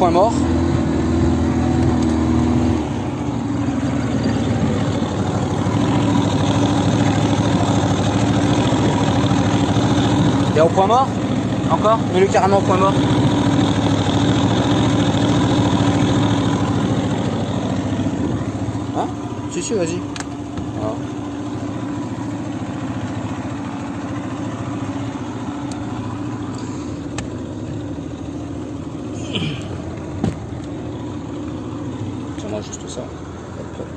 point mort. Et au point mort. Encore. Mets-le carrément au point mort. Hein? Si, vas-y. Voilà. Tiens-moi juste ça. Hop.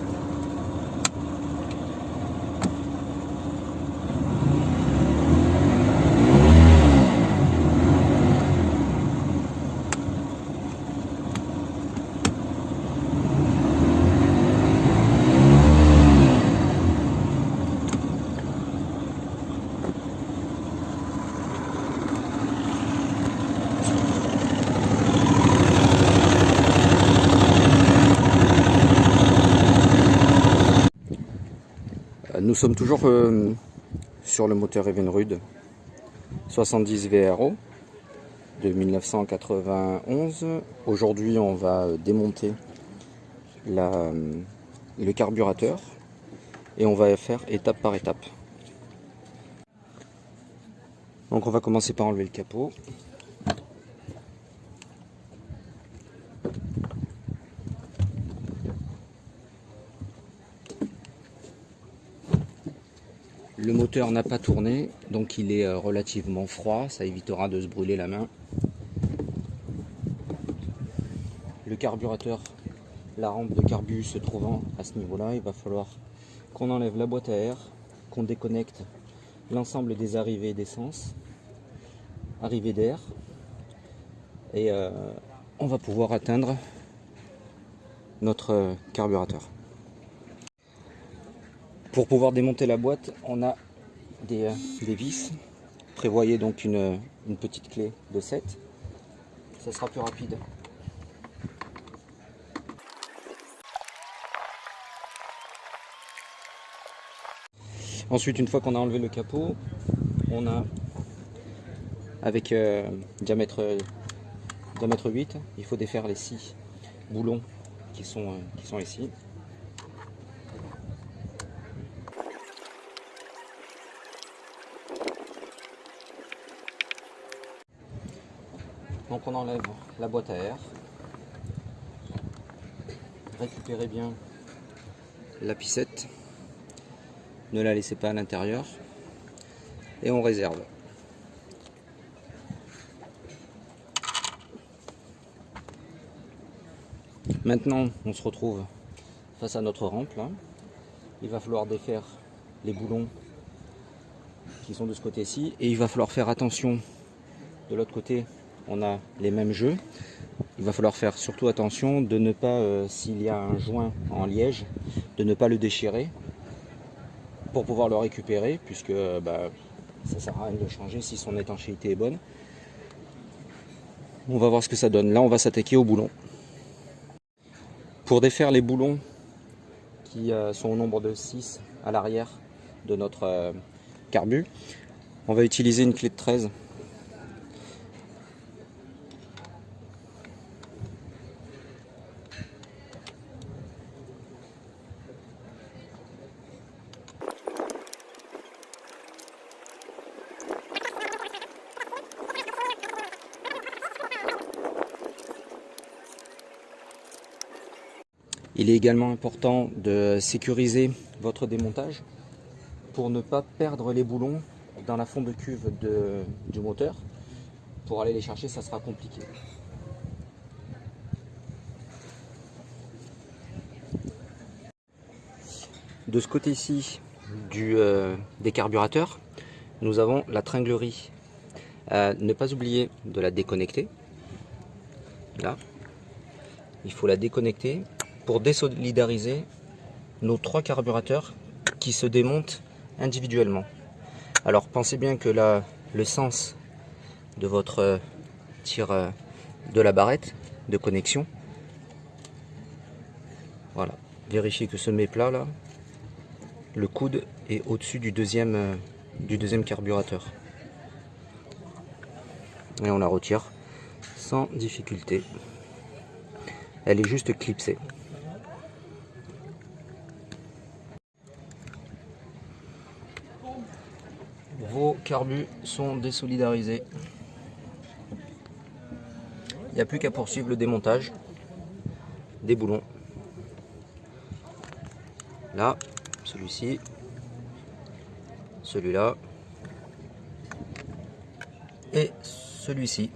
Nous sommes toujours sur le moteur Evinrude 70 VRO de 1991. Aujourd'hui, on va démonter le carburateur et on va faire étape par étape. Donc on va commencer par enlever le capot. Le moteur n'a pas tourné, donc il est relativement froid, ça évitera de se brûler la main. Le carburateur, la rampe de carbu se trouvant à ce niveau-là, il va falloir qu'on enlève la boîte à air, qu'on déconnecte l'ensemble des arrivées d'essence, arrivées d'air, et on va pouvoir atteindre notre carburateur. Pour pouvoir démonter la boîte, on a des vis. Prévoyez donc une petite clé de 7. Ça sera plus rapide. Ensuite, une fois qu'on a enlevé le capot, on a avec diamètre 8, il faut défaire les 6 boulons qui sont ici. Donc on enlève la boîte à air, récupérez bien la pissette, ne la laissez pas à l'intérieur et on réserve. Maintenant on se retrouve face à notre rampe là. Il va falloir défaire les boulons qui sont de ce côté-ci et il va falloir faire attention de l'autre côté. On a les mêmes jeux. Il va falloir faire surtout attention de ne pas, s'il y a un joint en liège, de ne pas le déchirer pour pouvoir le récupérer, puisque ça sert à rien de le changer si son étanchéité est bonne. On va voir ce que ça donne. Là, on va s'attaquer aux boulons. Pour défaire les boulons qui sont au nombre de 6 à l'arrière de notre carbu, on va utiliser une clé de 13. Il est également important de sécuriser votre démontage pour ne pas perdre les boulons dans la fond de cuve du moteur. Pour aller les chercher, ça sera compliqué. De ce côté-ci des carburateurs, nous avons la tringlerie. Ne pas oublier de la déconnecter. Là, il faut la déconnecter pour désolidariser nos 3 carburateurs qui se démontent individuellement. Alors pensez bien que là, le sens de votre tir de la barrette de connexion, voilà, vérifiez que ce méplat là, le coude est au-dessus du deuxième carburateur. Et on la retire sans difficulté. elle est juste clipsée. Vos carbus sont désolidarisés. Il n'y a plus qu'à poursuivre le démontage des boulons. Là, celui-ci, celui-là et celui-ci.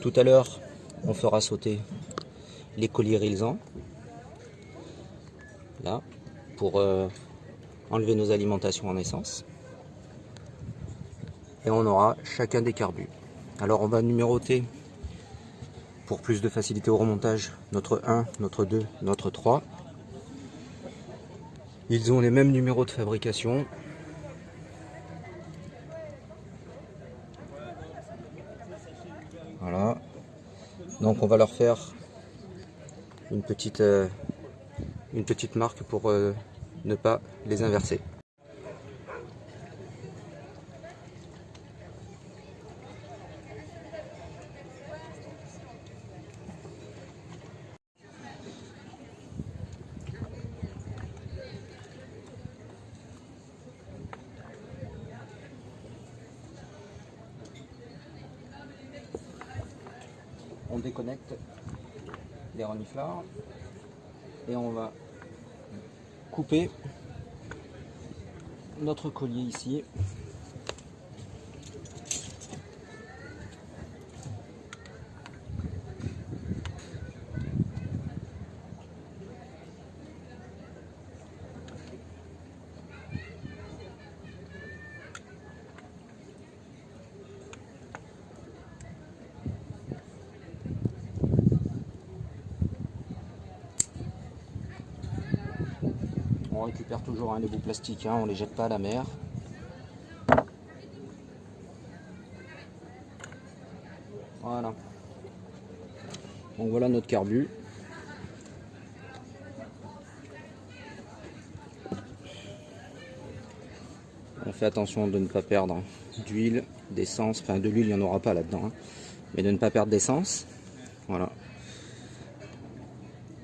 Tout à l'heure, on fera sauter les colliers réalisants, là, pour enlever nos alimentations en essence. Et on aura chacun des carbus. Alors on va numéroter pour plus de facilité au remontage notre 1, notre 2, notre 3. Ils ont les mêmes numéros de fabrication. Voilà. Donc on va leur faire une petite marque pour ne pas les inverser. On déconnecte les reniflards et on va couper notre collier ici. On récupère toujours les bouts plastiques, on les jette pas à la mer. Voilà. Donc voilà notre carbu. On fait attention de ne pas perdre d'huile, d'essence, enfin de l'huile il n'y en aura pas là-dedans, mais de ne pas perdre d'essence. Voilà.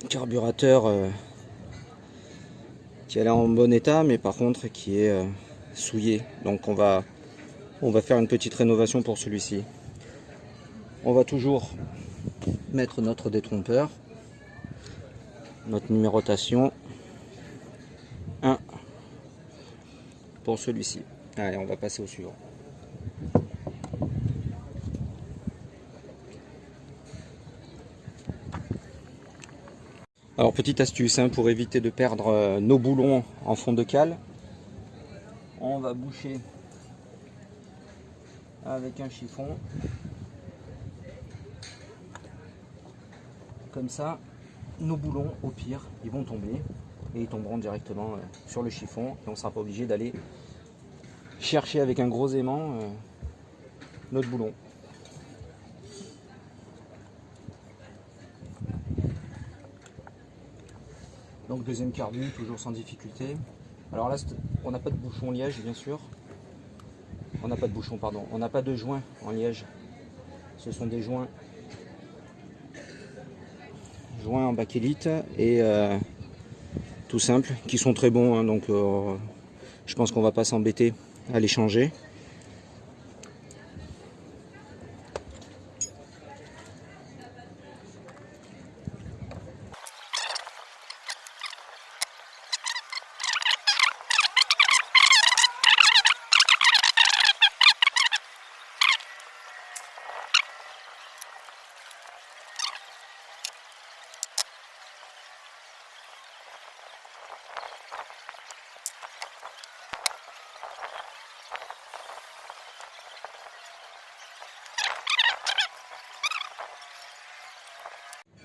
Carburateur qui a l'air en bon état, mais par contre qui est souillé. Donc on va faire une petite rénovation pour celui-ci. On va toujours mettre notre détrompeur, notre numérotation 1 pour celui-ci. Allez, on va passer au suivant. Alors petite astuce pour éviter de perdre nos boulons en fond de cale, on va boucher avec un chiffon, comme ça nos boulons au pire ils vont tomber et ils tomberont directement sur le chiffon et on ne sera pas obligé d'aller chercher avec un gros aimant notre boulon. Donc deuxième carbu, toujours sans difficulté. Alors là, on n'a pas de bouchon liège, bien sûr. On n'a pas de bouchon, pardon. On n'a pas de joint en liège. Ce sont des joints en bakélite et tout simple, qui sont très bons. Donc je pense qu'on va pas s'embêter à les changer.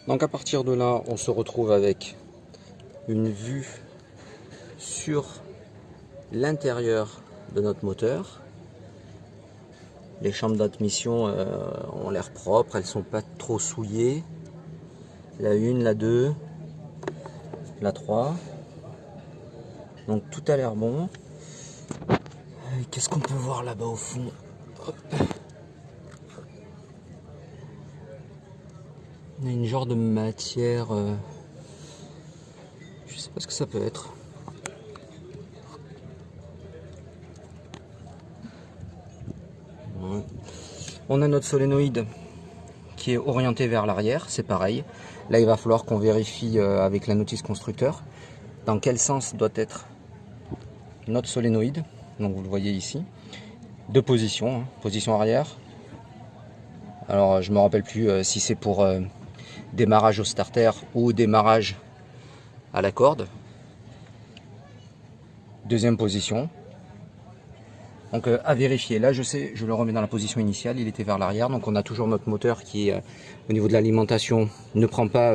Donc à partir de là, on se retrouve avec une vue sur l'intérieur de notre moteur. Les chambres d'admission ont l'air propres, elles sont pas trop souillées. La 1, la 2, la 3. Donc tout a l'air bon. Qu'est-ce qu'on peut voir là-bas au fond? Hop. On a une genre de matière, je sais pas ce que ça peut être. Ouais. On a notre solénoïde qui est orienté vers l'arrière, c'est pareil. Là, il va falloir qu'on vérifie avec la notice constructeur dans quel sens doit être notre solénoïde. Donc vous le voyez ici. Deux positions, hein. Position arrière. Alors je me rappelle plus si c'est pour démarrage au starter ou démarrage à la corde. Deuxième position. Donc à vérifier. Là je sais, je le remets dans la position initiale, il était vers l'arrière. Donc on a toujours notre moteur qui au niveau de l'alimentation ne prend pas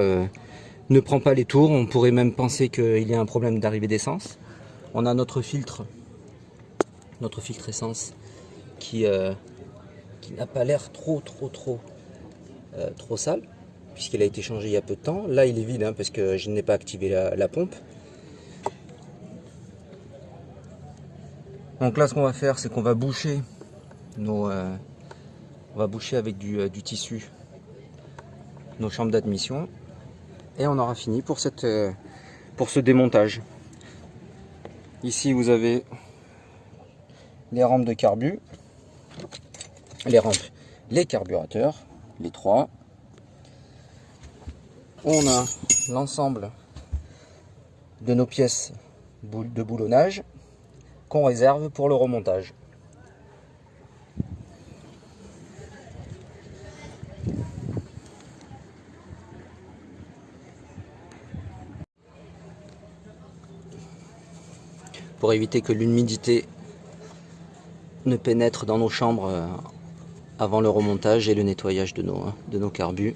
les tours. On pourrait même penser qu'il y a un problème d'arrivée d'essence. On a notre filtre essence qui n'a pas l'air trop sale, puisqu'il a été changé il y a peu de temps. Là il est vide, hein, parce que je n'ai pas activé la pompe. Donc là ce qu'on va faire, c'est qu'on va boucher on va boucher avec du tissu nos chambres d'admission, et on aura fini pour ce démontage. Ici vous avez les rampes de carbu, les carburateurs, les trois. On a l'ensemble de nos pièces de boulonnage qu'on réserve pour le remontage. Pour éviter que l'humidité ne pénètre dans nos chambres avant le remontage et le nettoyage de nos carbus.